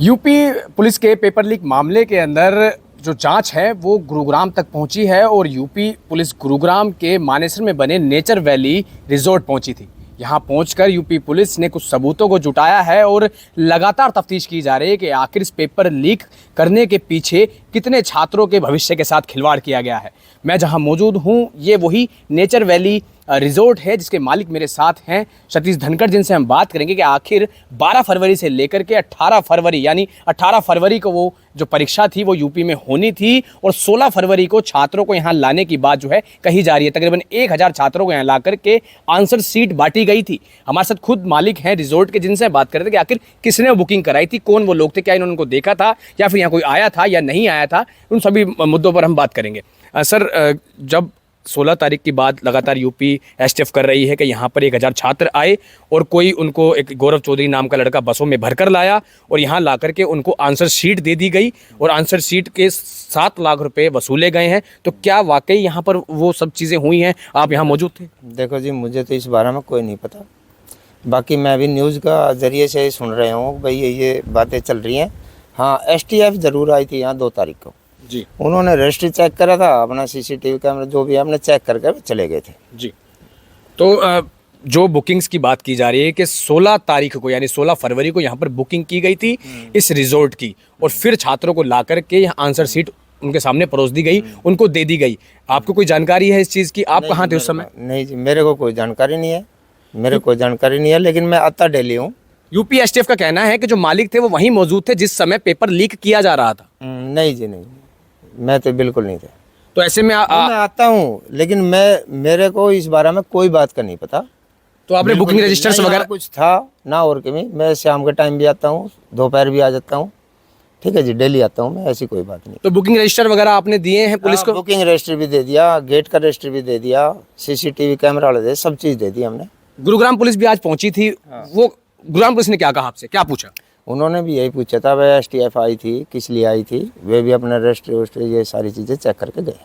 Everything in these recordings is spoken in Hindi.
यूपी पुलिस के पेपर लीक मामले के अंदर जो जांच है वो गुरुग्राम तक पहुंची है और यूपी पुलिस गुरुग्राम के मानेसर में बने नेचर वैली रिजॉर्ट पहुंची थी। यहां पहुंचकर यूपी पुलिस ने कुछ सबूतों को जुटाया है और लगातार तफ्तीश की जा रही है कि आखिर इस पेपर लीक करने के पीछे कितने छात्रों के भविष्य के साथ खिलवाड़ किया गया है। मैं जहां मौजूद हूं ये वही नेचर वैली रिजॉर्ट है जिसके मालिक मेरे साथ हैं सतीश धनखड़, जिनसे हम बात करेंगे कि आखिर 12 फरवरी से लेकर के 18 फरवरी यानी 18 फरवरी को वो जो परीक्षा थी वो यूपी में होनी थी और 16 फरवरी को छात्रों को यहाँ लाने की बात जो है कही जा रही है। तकरीबन 1000 छात्रों को यहाँ ला करके आंसर सीट बांटी गई थी। हमारे साथ खुद मालिक हैं रिजॉर्ट के, जिनसे बात कर रहे थे कि आखिर किसने बुकिंग कराई थी, कौन वो लोग थे, क्या इन्होंने उनको देखा था या फिर यहाँ कोई आया था या नहीं आया था, उन सभी मुद्दों पर हम बात करेंगे। सर, जब 16 तारीख की बात लगातार यूपी एसटीएफ कर रही है कि यहाँ पर 1000 छात्र आए और कोई उनको एक गौरव चौधरी नाम का लड़का बसों में भरकर लाया और यहाँ ला करके उनको आंसर शीट दे दी गई और आंसर शीट के 7 लाख रुपए वसूले गए हैं, तो क्या वाकई यहाँ पर वो सब चीज़ें हुई हैं? आप यहाँ मौजूद थे? देखो जी, मुझे तो इस बारे में कोई नहीं पता। बाकी मैं भी न्यूज़ का ज़रिए से सुन रहा हूँ भाई ये बातें चल रही हैं। हाँ, एसटीएफ ज़रूर आई थी यहाँ 2 तारीख को जी। उन्होंने रजिस्ट्री चेक करा था, अपना सीसीटीवी कैमरा जो भी हमने चेक करके चले गए थे जी। तो जो बुकिंग्स की बात की जा रही है कि 16 तारीख को यानी 16 फरवरी को यहाँ पर बुकिंग की गई थी इस रिजॉर्ट की और फिर छात्रों को ला करके यहाँ आंसर सीट उनके सामने परोस दी गई, उनको दे दी गई। आपको कोई जानकारी है इस चीज़ की? आप कहाँ थे उस समय? नहीं जी, मेरे को कोई जानकारी नहीं है, लेकिन मैं आता डेली हूँ। यूपी एसटीएफ का कहना है कि जो मालिक थे वो वहीं मौजूद थे जिस समय पेपर लीक किया जा रहा था। नहीं जी, नहीं, मैं तो बिल्कुल नहीं था। तो ऐसे में मैं आता हूँ, लेकिन मेरे को इस बारे में कोई बात का नहीं पता। तो आपने बुकिंग रजिस्टर्स वगैरह कुछ था ना? और कभी मैं शाम के टाइम भी आता हूँ, दोपहर भी आ जाता हूँ। ठीक है जी, डेली आता हूँ मैं, ऐसी कोई बात नहीं। तो बुकिंग रजिस्टर वगैरह आपने दिए हैं पुलिस को? बुकिंग रजिस्टर भी दे दिया, गेट का रजिस्टर भी दे दिया, सीसीटीवी कैमरा वाले दे, सब चीज़ दे दी हमने। गुरुग्राम पुलिस भी आज पहुंची थी। वो गुरुग्राम पुलिस ने क्या कहा आपसे, क्या पूछा? उन्होंने भी यही पूछा था भाई एसटीएफ आई थी, किस लिए आई थी। वे भी अपने रजिस्टर ये सारी चीज़ें चेक करके गए।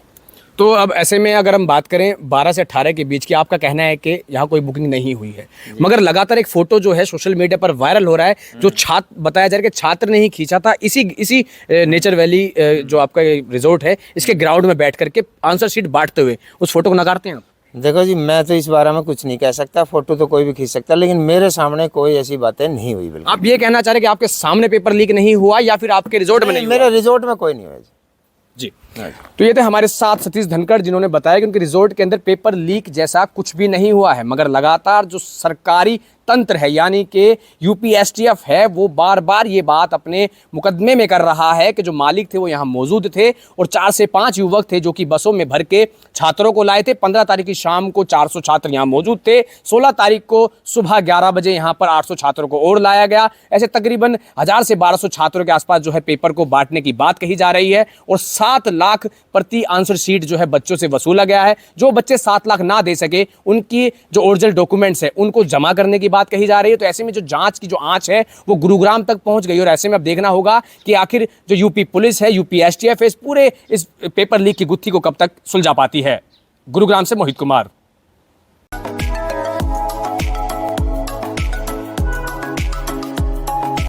तो अब ऐसे में अगर हम बात करें 12 से 18 के बीच की, आपका कहना है कि यहाँ कोई बुकिंग नहीं हुई है, मगर लगातार एक फोटो जो है सोशल मीडिया पर वायरल हो रहा है जो छात्र बताया जा रहा है कि छात्र ने ही खींचा था। इसी नेचर वैली जो आपका रिजॉर्ट है इसके ग्राउंड में बैठ करके आंसर शीट बांटते हुए, उस फोटो को नकारते हैं आप? देखो जी, मैं तो इस बारे में कुछ नहीं कह सकता। फोटो तो कोई भी खींच सकता, लेकिन मेरे सामने कोई ऐसी बातें नहीं हुई। बिल्कुल। आप ये कहना चाह रहे हैं कि आपके सामने पेपर लीक नहीं हुआ या फिर आपके रिजॉर्ट में नहीं हुआ? मेरे रिजॉर्ट में कोई नहीं हुआ जी। तो ये थे हमारे साथ सतीश धनखड़, जिन्होंने बताया कि उनके रिजॉर्ट के अंदर पेपर लीक जैसा कुछ भी नहीं हुआ है, मगर लगातार जो सरकारी तंत्र है यानी कि यूपी एसटीएफ है वो बार बार ये बात अपने मुकदमे में कर रहा है कि जो मालिक थे वो यहाँ मौजूद थे और 4 से 5 युवक थे जो कि बसों में भर के छात्रों को लाए थे। 15 तारीख की शाम को 400 छात्र यहाँ मौजूद थे। 16 तारीख को सुबह 11 बजे यहाँ पर 800 छात्रों को और लाया गया। ऐसे तकरीबन 1000 से 1200 छात्रों के आसपास जो है पेपर को बांटने की बात कही जा रही है और 7 लाख प्रति आंसर शीट जो है बच्चों से वसूला गया है। जो बच्चे 7 लाख ना दे सके उनकी जो ओरिजिनल डॉक्यूमेंट्स है उनको जमा करने की बात कही जा रही है। तो ऐसे में जो जांच की जो आंच है वो गुरुग्राम तक पहुंच गई और ऐसे में अब देखना होगा कि आखिर जो यूपी पुलिस है, यूपी एसटीएफ है, इस पेपर लीक की गुत्थी को कब तक सुलझा पाती है। गुरुग्राम से मोहित कुमार।